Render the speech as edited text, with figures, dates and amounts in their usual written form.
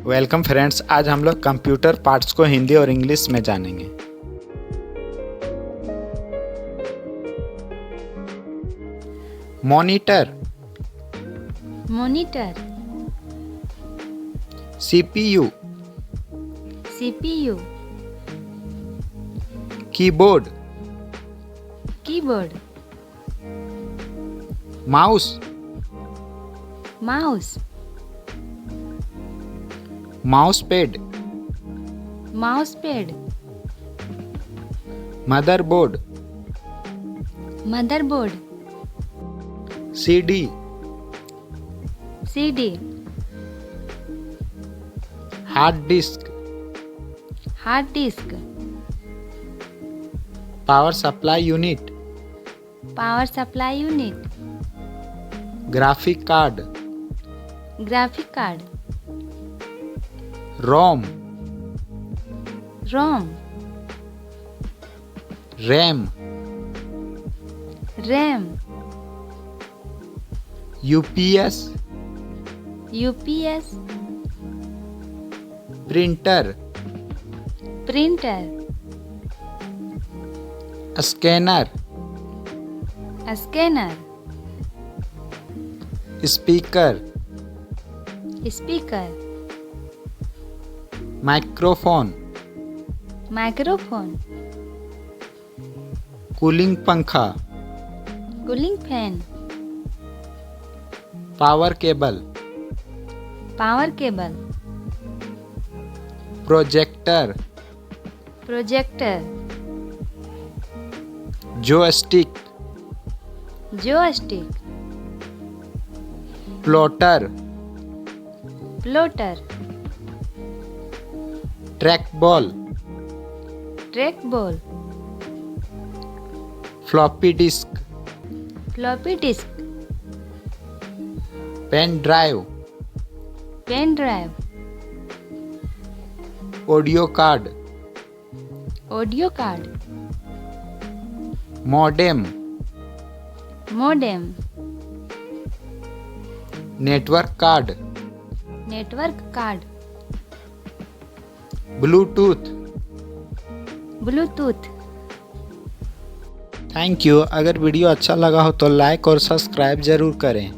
Welcome friends, आज हम लोग कंप्यूटर पार्ट्स को हिंदी और इंग्लिश में जानेंगे। Monitor, monitor, CPU, CPU, keyboard, keyboard, mouse, mouse, mouse pad, mouse pad, motherboard, motherboard, CD, CD, hard disk, hard disk, power supply unit, power supply unit, graphic card, graphic card, ROM, ROM, RAM, RAM, UPS, UPS, printer, printer, scanner, scanner, speaker, speaker, microphone, microphone, cooling पंखा, cooling fan, power cable, power cable, projector, projector, joystick, joystick, plotter, plotter, track ball, track ball, floppy disk, floppy disc, pen drive, pen drive, audio card, audio card, modem, modem, network card, network card, bluetooth. Bluetooth. Thank you. अगर video अच्छा लगा हो तो like और subscribe ज़रूर करें।